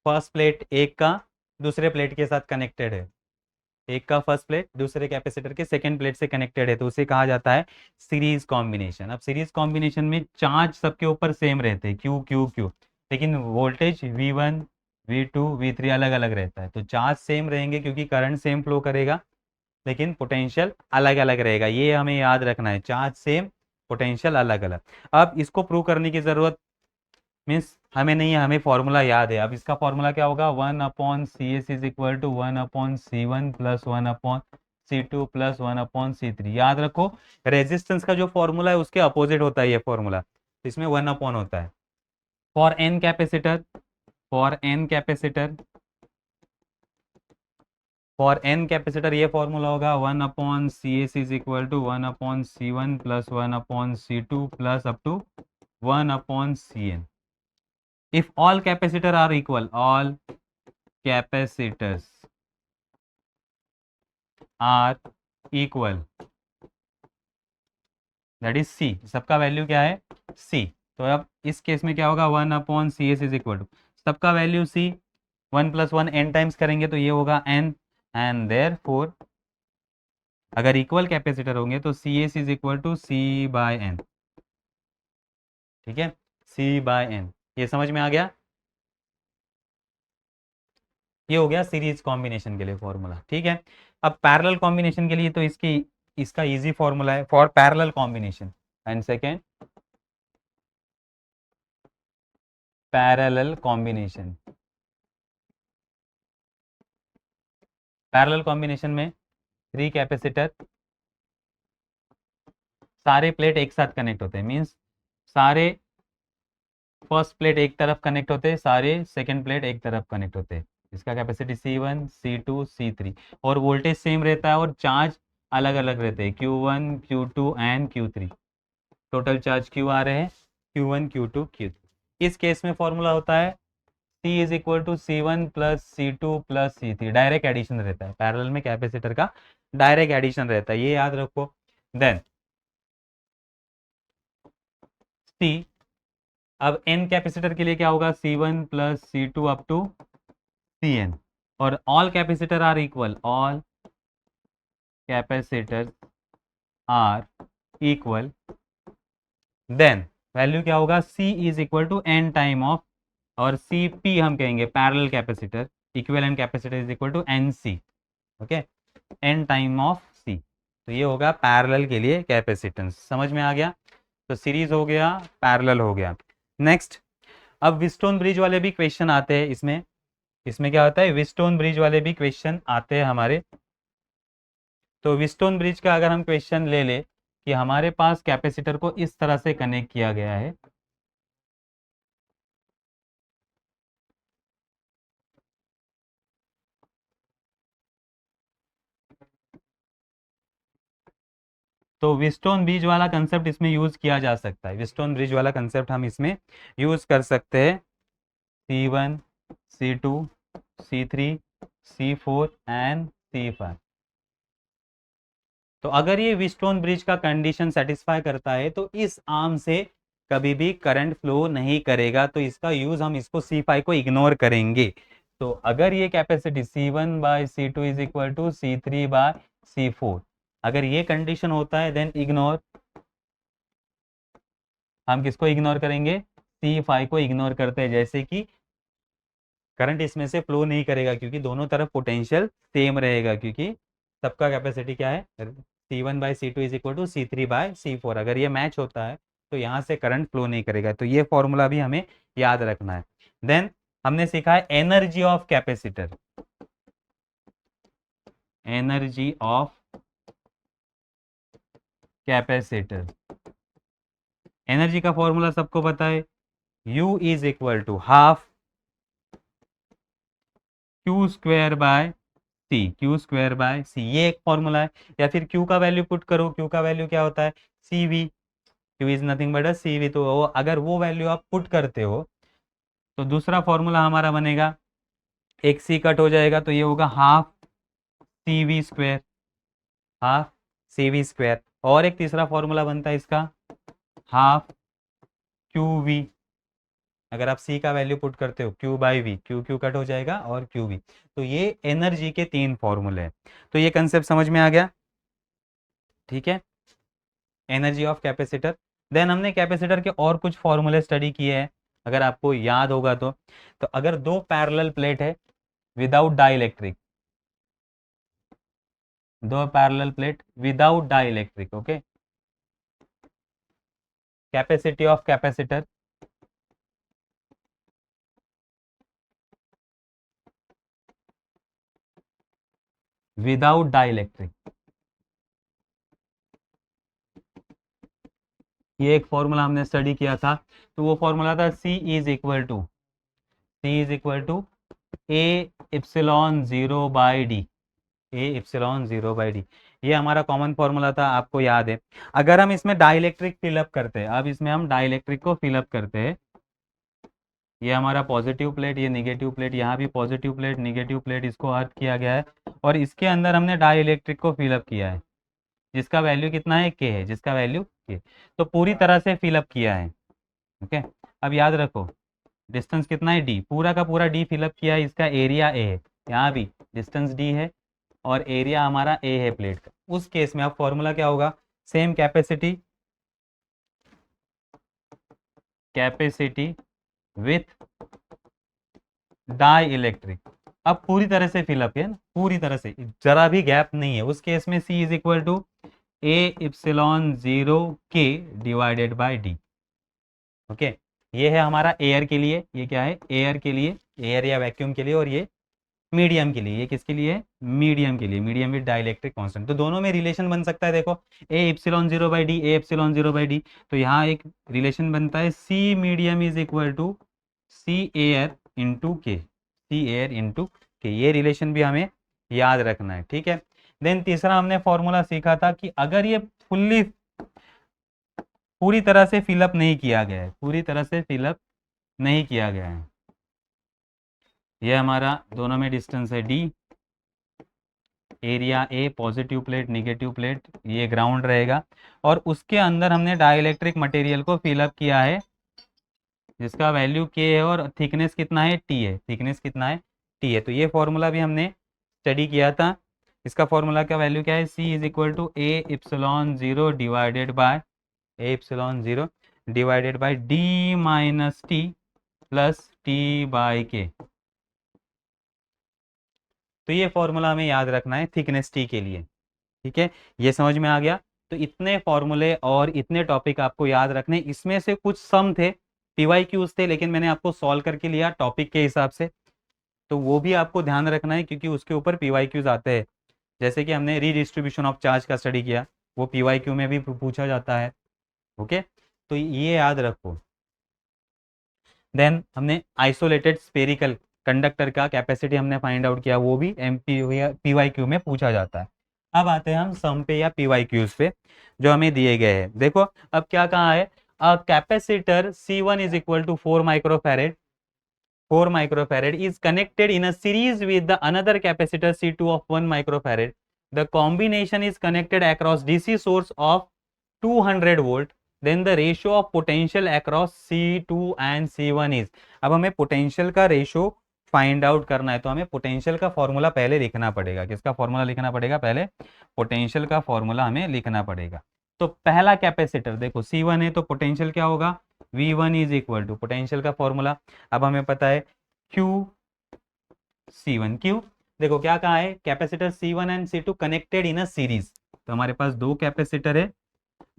first plate एक का दूसरे प्लेट के साथ कनेक्टेड है, एक का फर्स्ट प्लेट दूसरे कैपेसिटर के सेकंड प्लेट से कनेक्टेड है, तो उसे कहा जाता है सीरीज कॉम्बिनेशन। अब सीरीज कॉम्बिनेशन में चार्ज सबके ऊपर सेम रहते हैं, Q Q Q, लेकिन वोल्टेज V1 V2 V3 अलग अलग रहता है। तो चार्ज सेम रहेंगे क्योंकि करंट सेम फ्लो करेगा, लेकिन पोटेंशियल अलग अलग रहेगा, ये हमें याद रखना है, चार्ज सेम पोटेंशियल अलग अलग। अब इसको प्रूव करने की जरूरत मीन्स हमें नहीं है, हमें फॉर्मूला याद है। अब इसका फॉर्मूला क्या होगा, 1/CS is equal to 1/C1 plus 1/C2 plus 1/C3। याद रखो, रेजिस्टेंस का जो फॉर्मूला है उसके अपोजिट होता है ये फॉर्मूला, इसमें 1/ होता है। For N capacitor, for N capacitor, for N capacitor ये फॉर्मूला होगा 1/CS is equal to 1/C1 plus 1/C2 plus up to 1/CN। if all capacitor are equal, all capacitors are equal, that is C, सबका value क्या है C। तो अब इस case में क्या होगा, 1/CS इज इक्वल टू सबका वैल्यू C, 1 + 1 n टाइम्स करेंगे तो ये होगा n, एंड देयरफॉर अगर इक्वल कैपेसिटर होंगे तो CS is equal to C/n, ठीक है, C/n। ये समझ में आ गया, ये हो गया सीरीज कॉम्बिनेशन के लिए फॉर्मूला, ठीक है। अब पैरेलल कॉम्बिनेशन के लिए तो इसका इजी फॉर्मूला है, for parallel combination and second parallel combination, parallel combination में 3 कैपेसिटर, सारे प्लेट एक साथ कनेक्ट होते हैं, मीन्स सारे फर्स्ट प्लेट एक तरफ कनेक्ट होते हैं, सारे सेकंड प्लेट एक तरफ कनेक्ट होते हैं। इसका कैपेसिटी C1 C2 C3, और वोल्टेज सेम रहता है और चार्ज अलग अलग रहते हैं, Q1 Q2 and Q3। Total charge Q आ रहे हैं, Q1 Q2 Q3। इस केस में फॉर्मूला होता है C is equal to C1 plus C2 plus C3, direct addition रहता है पैरेलल में, कैपेसिटर का डायरेक्ट एडिशन रहता है, ये याद रखो। देन C, अब n कैपेसिटर के लिए क्या होगा, C1 plus C2 up to Cn, और all capacitor are equal, all capacitor are equal, then value क्या होगा, C is equal to n time of, और Cp हम कहेंगे parallel capacitor, equivalent capacitor is equal to Nc, okay, n time of C। तो ये होगा parallel के लिए कैपेसिटेंस, समझ में आ गया। तो सीरीज हो गया, पैरेलल हो गया। नेक्स्ट, अब विस्टोन ब्रिज वाले भी क्वेश्चन आते हैं इसमें, इसमें क्या होता है, विस्टोन ब्रिज वाले भी क्वेश्चन आते हैं हमारे। तो विस्टोन ब्रिज का अगर हम क्वेश्चन ले ले कि हमारे पास कैपेसिटर को इस तरह से कनेक्ट किया गया है, तो विस्टोन ब्रिज वाला कंसेप्ट इसमें यूज किया जा सकता है, विस्टोन ब्रिज वाला कंसेप्ट हम इसमें यूज कर सकते हैं। C1, C2, C3, C4 and C5। तो अगर ये विस्टोन ब्रिज का कंडीशन सेटिस्फाई करता है तो इस आर्म से कभी भी करंट फ्लो नहीं करेगा, तो इसका यूज हम इसको C5 को इग्नोर करेंगे। तो अगर ये capacity C1 by C2 is equal to C3 by C4, अगर ये कंडीशन होता है देन इग्नोर, हम किसको इग्नोर करेंगे, C5 को इग्नोर करते हैं, जैसे कि करंट इसमें से फ्लो नहीं करेगा क्योंकि दोनों तरफ पोटेंशियल सेम रहेगा, क्योंकि सबका कैपेसिटी क्या है, C1 by C2 is equal to C3 by C4। अगर ये मैच होता है तो यहाँ से करंट फ्लो नहीं करेगा, तो ये फॉर्मूला भी हमें याद रखना है। देन हमने सीखा है energy of capacitor, energy of capacitor, energy का फॉर्मूला सबको पता है, U is equal to half Q square by C, Q square by C, ये एक फॉर्मूला है। या फिर Q का वैल्यू पुट करो, Q का वैल्यू क्या होता है, CV, Q is nothing but a CV। तो अगर वो वैल्यू आप पुट करते हो तो दूसरा फॉर्मूला हमारा बनेगा, एक C कट हो जाएगा तो ये होगा half CV square, half CV square, और एक तीसरा फॉर्मूला बनता है इसका हाफ QV। अगर आप C का वैल्यू पुट करते हो Q by V, Q cut हो जाएगा और QV। तो ये एनर्जी के तीन फॉर्मूले हैं। तो ये कंसेप्ट समझ में आ गया, ठीक है, एनर्जी ऑफ कैपेसिटर। देन हमने कैपेसिटर के और कुछ फॉर्मूले स्टडी किए हैं, अगर आपको याद होगा तो अगर दो पैरेलल प्लेट है विदाउट डाइलेक्ट्रिक, दो parallel plate without dielectric, okay, capacity of capacitor without dielectric, ये एक फॉर्मूला हमने स्टडी किया था। तो वो फॉर्मूला था C is equal to, C is equal to A epsilon zero by D, A epsilon zero by D, ये हमारा कॉमन फॉर्मूला था, आपको याद है। अगर हम इसमें डाइलेक्ट्रिक फिलअप करते हैं, अब इसमें हम डाइलेक्ट्रिक को फिलअप करते हैं, ये हमारा पॉजिटिव प्लेट, ये निगेटिव प्लेट, यहाँ भी पॉजिटिव प्लेट निगेटिव प्लेट, इसको अर्थ किया गया है, और इसके अंदर हमने डाइलेक्ट्रिक को फिलअप किया है, जिसका वैल्यू कितना है, के है, जिसका वैल्यू के, तो पूरी तरह से फिलअप किया है, ओके। अब याद रखो डिस्टेंस कितना है, डी, पूरा का पूरा डी फिलअप किया है, इसका एरिया ए है, यहाँ भी डिस्टेंस डी है और एरिया हमारा ए है प्लेट का। उस केस में अब फॉर्मूला क्या होगा, same capacity, capacity with dielectric, अब पूरी तरह से फिलअप है ना, पूरी तरह से, जरा भी गैप नहीं है। उस केस में C is equal to A epsilon zero K divided by D, okay. ये है हमारा एयर के लिए, ये क्या है, एयर के लिए, एयर या वैक्यूम के लिए, और ये मीडियम के लिए, ये किसके लिए, मीडियम के लिए, मीडियम विद डाइलेक्ट्रिक कांस्टेंट। तो दोनों में रिलेशन बन सकता है, देखो A epsilon zero by D, A epsilon zero by D, तो यहाँ एक रिलेशन बनता है C medium is equal to C air into K, C air into K, ये रिलेशन भी हमें याद रखना है, ठीक है। देन तीसरा हमने फॉर्मूला सीखा था कि अगर ये फुल्ली पूरी तरह से फिलअप नहीं किया गया है, पूरी तरह से फिलअप नहीं किया गया है, ये हमारा दोनों में डिस्टेंस है d, area A, positive plate negative plate, ये ग्राउंड रहेगा, और उसके अंदर हमने डाइलेक्ट्रिक मटेरियल को फिलअप किया है जिसका वैल्यू k है और थिकनेस कितना है t है, थिकनेस कितना है t है। तो ये फॉर्मूला भी हमने स्टडी किया था। इसका फॉर्मूला का वैल्यू क्या है, c is equal to A epsilon zero divided by D minus T plus T by K. तो ये फॉर्मूला हमें याद रखना है थिकनेस टी के लिए। ठीक है, ये समझ में आ गया। तो इतने फॉर्मूले और इतने टॉपिक आपको याद रखने, इसमें से कुछ सम थे, पीवाईक्यूज थे, लेकिन मैंने आपको सॉल्व करके लिया टॉपिक के हिसाब से, तो वो भी आपको ध्यान रखना है क्योंकि उसके ऊपर पीवाईक्यूज आते हैं। जैसे कि हमने रीडिस्ट्रीब्यूशन ऑफ चार्ज का स्टडी किया, वो पीवाईक्यू में भी पूछा जाता है। ओके, तो ये याद रखो। देन हमने आइसोलेटेड स्पेरिकल कंडक्टर का कैपेसिटी हमने फाइंड आउट किया, वो भी पीवाईक्यू में पूछा जाता है। अब आते हैं हम सम पे या पीवाईक्यूज पे जो हमें दिए गए हैं। देखो अब क्या कहा है, a capacitor C1 is equal to 4 microfarad, 4 microfarad is connected in a series with the another capacitor C2 of 1 microfarad. The combination is connected across DC source of 200 volt. Then the ratio of potential across C2 and C1 is. अब हमें potential का ratio find out करना है, तो हमें potential का formula पहले लिखना पड़ेगा। किसका फॉर्मूला लिखना पड़ेगा, पहले पोटेंशियल का फॉर्मूला हमें लिखना पड़ेगा। तो पहला कैपेसिटर देखो C1 है, तो पोटेंशियल क्या होगा, V1 is equal to potential का फॉर्मूला। अब हमें पता है Q C1, Q देखो क्या कहा है, capacitor C1 and C2 connected in a series. तो हमारे पास दो कैपेसिटर है,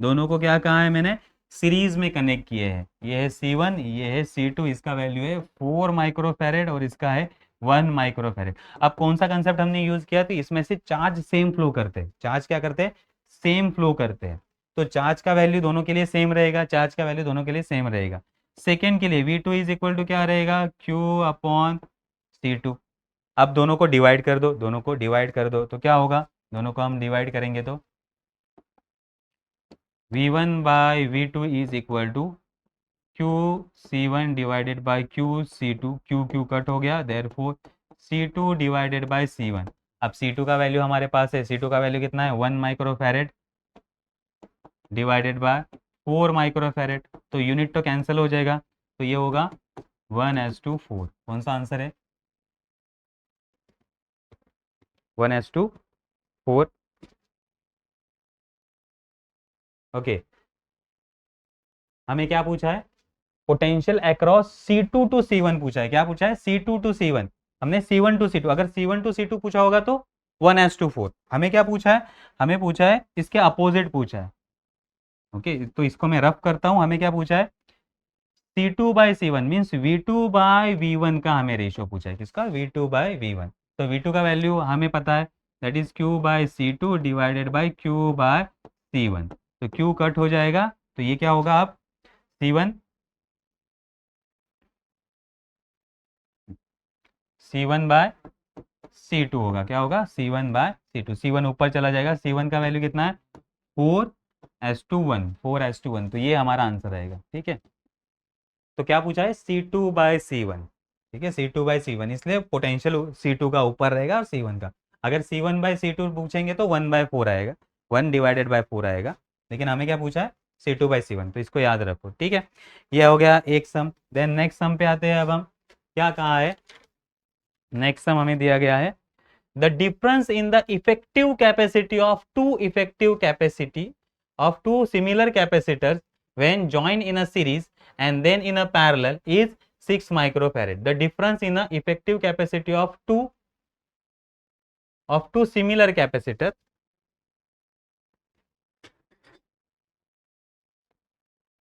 दोनों को क्या कहा है मैंने, सीरीज में कनेक्ट किए हैं। ये है C1, ये है C2, इसका वैल्यू है 4 माइक्रोफैरेड और इसका है 1 माइक्रोफैरेड। अब कौन सा कंसेप्ट हमने यूज किया, तो इसमें से चार्ज सेम फ्लो करते हैं, चार्ज क्या करते हैं, सेम फ्लो करते हैं। तो चार्ज का वैल्यू दोनों के लिए सेम रहेगा, चार्ज का वैल्यू दोनों के लिए सेम रहेगा। सेकेंड के लिए V2 इज इक्वल टू क्या रहेगा, Q अपॉन C2। अब दोनों को डिवाइड कर दो, दोनों को डिवाइड कर दो, तो क्या होगा, दोनों को हम डिवाइड करेंगे तो V1 by V2 is equal to Q C1 divided by Q C2, Q cut हो गया, therefore C2 divided by C1। अब C2 का वैल्यू हमारे पास है, C2 का वैल्यू कितना है, 1 माइक्रोफैरेड डिवाइडेड बाय 4 माइक्रोफैरेड, तो यूनिट तो कैंसिल हो जाएगा, तो ये होगा 1:4। कौन सा आंसर है, 1:4। ओके, हमें क्या पूछा है, potential across C2 to C1 पूछा है। क्या पूछा है, C2 टू C1। हमने C1 टू C2, अगर C1 टू C2 पूछा होगा तो 1:4। हमें क्या पूछा है, हमें पूछा है इसके अपोजिट पूछा है। ओके, तो इसको मैं रफ करता हूं, हमें क्या पूछा है, C2 by C1 means V2 by V1 का हमें रेशियो पूछा है। किसका, V2 बाई V1। तो V2 का वैल्यू हमें पता है, that is Q by C2 divided by Q by C1। तो Q कट हो जाएगा, तो ये क्या होगा अब, C1 बाय C2 होगा। क्या होगा, C1 बाय C2, C1 ऊपर चला जाएगा, C1 का वैल्यू कितना है, 4:1, 4:1। तो ये हमारा आंसर रहेगा। ठीक है, तो क्या पूछा है, C2 बाय C1। ठीक है, C2 बाय C1, इसलिए पोटेंशियल C2 का ऊपर रहेगा और C1 का। अगर C1 बाय C2 पूछेंगे तो 1/4 आएगा, 1 डिवाइडेड बाय 4 आएगा, लेकिन हमें क्या पूछा है, C2 बाय C1, तो इसको याद रखो। ठीक है, ये हो गया एक सम। देन नेक्स्ट सम पे आते हैं। अब हम क्या कहा है, नेक्स्ट सम हमें दिया गया है, the difference in the effective capacity of two similar capacitors when joined in a series and then in a parallel is 6 microfarad. The difference in the effective capacity of two similar capacitors,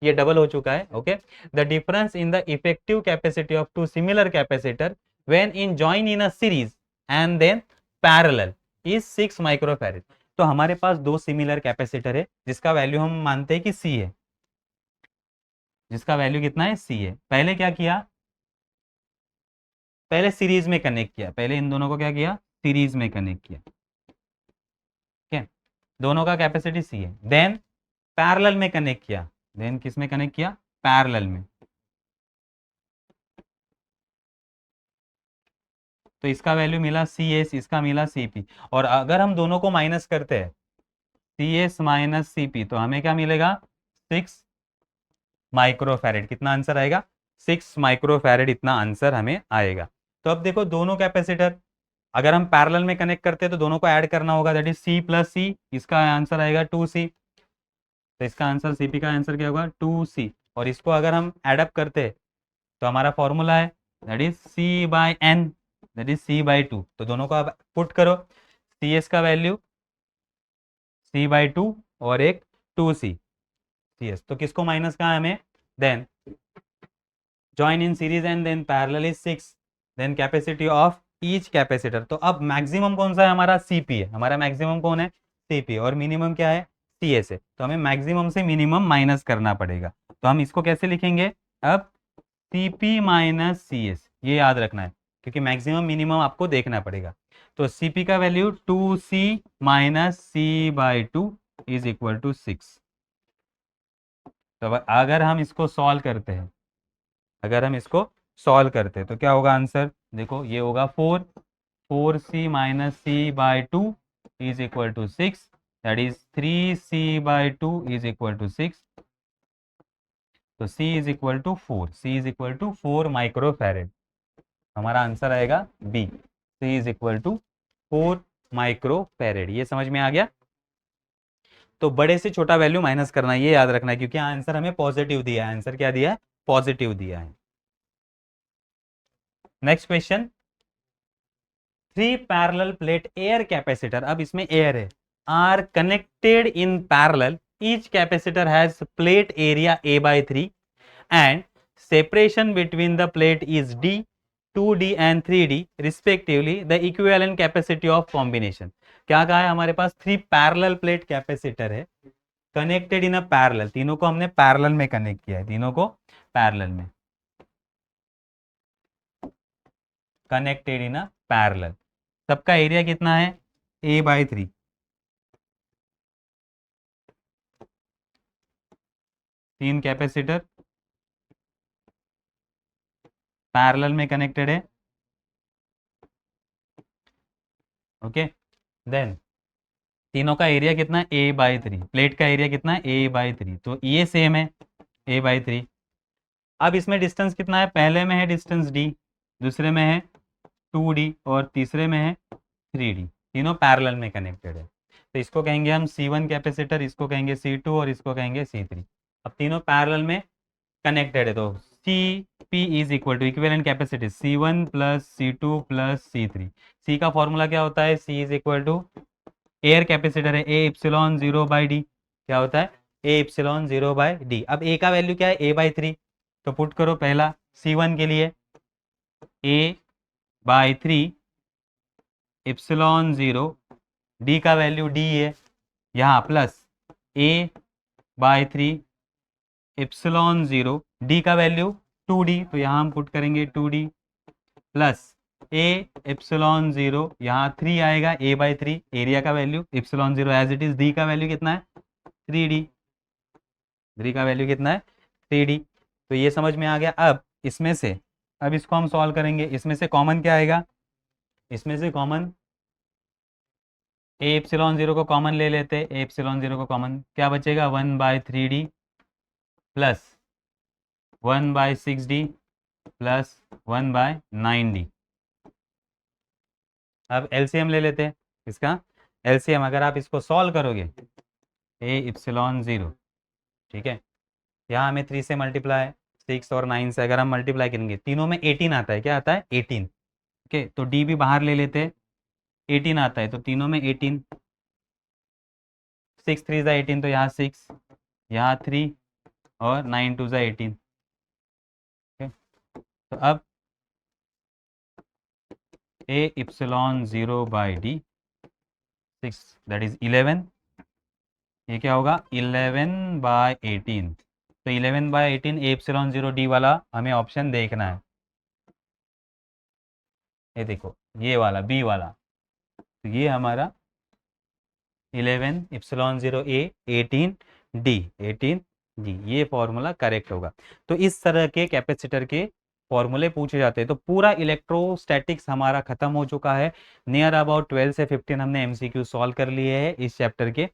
ये double हो चुका है। Okay, the difference in the effective capacity of two similar capacitor when in join in a series and then parallel is 6 microfarad. तो हमारे पास दो similar capacitor है जिसका value हम मानते हैं कि C है, जिसका वैल्यू कितना है, C है। पहले क्या किया, पहले सीरीज में कनेक्ट किया, पहले इन दोनों को क्या किया, सीरीज में कनेक्ट किया। ठीक है, दोनों का कैपेसिटी C है। देन पैरेलल में कनेक्ट किया, देन किस में कनेक्ट किया, पैरेलल में। तो इसका वैल्यू मिला CS, इसका मिला CP। और अगर हम दोनों को माइनस करते हैं CS माइनस CP तो हमें क्या मिलेगा 6 माइक्रोफैरेड। कितना आंसर आएगा 6 माइक्रोफैरेड, इतना आंसर हमें आएगा। तो अब देखो दोनों कैपेसिटर अगर हम पैरेलल में कनेक्ट करते हैं तो दोनों को ऐड करना होगा, that is C plus C, इसका आंसर आएगा 2C। तो इसका आंसर CP का आंसर क्या होगा 2C। और इसको अगर हम एडअप करते हैं तो हमारा फॉर्मूला है that is C/N, that is C/2। तो दोनों को आप पुट करो, CS का वैल्यू C/2 और एक 2C CS। तो किसको माइनस कहा हमें, then join in series and then parallel is 6, then capacity of each capacitor. तो अब मैक्सिमम कौन सा है हमारा CP है, हमारा मैक्सिमम कौन है CP, और मिनिमम क्या है CS है। तो हमें मैक्सिमम से मिनिमम माइनस करना पड़ेगा। तो हम इसको कैसे लिखेंगे अब, CP माइनस CS, ये याद रखना है क्योंकि मैक्सिमम मिनिमम आपको देखना पड़ेगा। तो CP का value 2C minus C/2 is equal to 6। तो अगर हम इसको सॉल्व करते हैं, अगर हम इसको सॉल्व करते हैं तो क्या होगा आंसर, देखो ये होगा 4C minus C/2 is equal to 6, that is 3C/2 is equal to 6। तो C is equal to 4, C is equal to 4 microfarad. हमारा आंसर आएगा B, C is equal to 4 microfarad. ये समझ में आ गया। तो बड़े से छोटा वैल्यू माइनस करना, ये याद रखना है क्योंकि आंसर हमें पॉजिटिव दिया है। आंसर क्या दिया है, पॉजिटिव दिया है। Next question, 3 parallel plate air capacitor, अब इसमें एयर है, are connected in parallel, each capacitor has plate area A/3 and separation between the plate is D, 2D and 3D respectively, the equivalent capacity of combination। क्या कहा है, हमारे पास 3 parallel plate capacitor है connected in a parallel, तीनों को हमने parallel में connect किया है, तीनों को पैरेलल में कनेक्टेड इन अ पैरेलल। सबका एरिया कितना है A/3। तीन कैपेसिटर पैरेलल में कनेक्टेड है, ओके। देन तीनों का एरिया कितना है A/3, प्लेट का एरिया कितना है A/3, तो ये सेम है A/3। अब इसमें डिस्टेंस कितना है, पहले में है डिस्टेंस D, दूसरे में है 2D और तीसरे में है 3D, तीनों पैरेलल में कनेक्टेड है। तो इसको कहेंगे हम C1 कैपेसिटर, इसको कहेंगे C2 और इसको कहेंगे C3। अब तीनों पैरेलल में कनेक्टेड है तो CP is equal to equivalent capacity C1 plus C2 plus C3। C का फॉर्मूला क्या होता है, C is equal to air capacitor है A/0/D, क्या होता है A/0/D। अब A का वैल्यू क्या है A/3, तो पुट करो पहला C1 के लिए A/3 ε0, D का वैल्यू D है यहाँ, प्लस A/3 ε0, D का वैल्यू 2D, तो यहाँ हम पुट करेंगे 2D प्लस A/0, यहाँ 3 आएगा A/3, एरिया का value ε0 as it is, D का वैल्यू कितना है 3D, D का वैल्यू कितना है 3D। तो ये समझ में आ गया। अब इसमें से, अब इसको हम सॉल्व करेंगे, इसमें से कॉमन क्या आएगा, इसमें से कॉमन A/0 को कॉमन ले लेते हैं, A/0 को कॉमन, क्या बचेगा 1/3D plus 1/6D plus 1/9D। अब एलसीएम ले लेते हैं इसका, एलसीएम अगर आप इसको सॉल्व करोगे A/0, ठीक है, यहाँ हमें 3 से मल्टीप्लाई 6 और 9 से अगर हम मल्टीप्लाई करेंगे, तीनों में 18 आता है, क्या आता है 18, ओके। तो D भी बाहर ले लेते हैं, 18 आता है, तो तीनों में 18, 6 3 18, तो यहाँ 6, यहाँ 3 और 9 2 18, ओके। तो अब A/0/D 6, दैट इज 11, ये क्या होगा 11/18। तो 11/18 A/0D वाला हमें ऑप्शन देखना है, ये देखो ये वाला B वाला, तो ये हमारा 11ε0A 18D, 18D, ये फॉर्मूला करेक्ट होगा। तो इस तरह के कैपेसिटर के फॉर्मूले पूछे जाते हैं। तो पूरा इलेक्ट्रोस्टैटिक्स हमारा खत्म हो चुका है। नियर अबाउट 12 से 15 हमने एमसीक्यू सॉल्व कर लिए हैं इस चैप्टर के,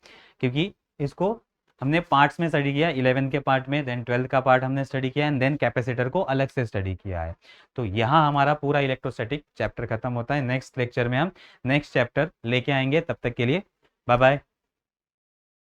क्योंकि इसको हमने पार्ट्स में स्टडी किया, 11 के पार्ट में, देन 12 का पार्ट हमने स्टडी किया एंड देन कैपेसिटर को अलग से स्टडी किया है। तो यहाँ हमारा पूरा इलेक्ट्रोस्टैटिक चैप्टर खत्म होता है। नेक्स्ट लेक्चर में हम नेक्स्ट चैप्टर लेके आएंगे, तब तक के लिए बाय बाय।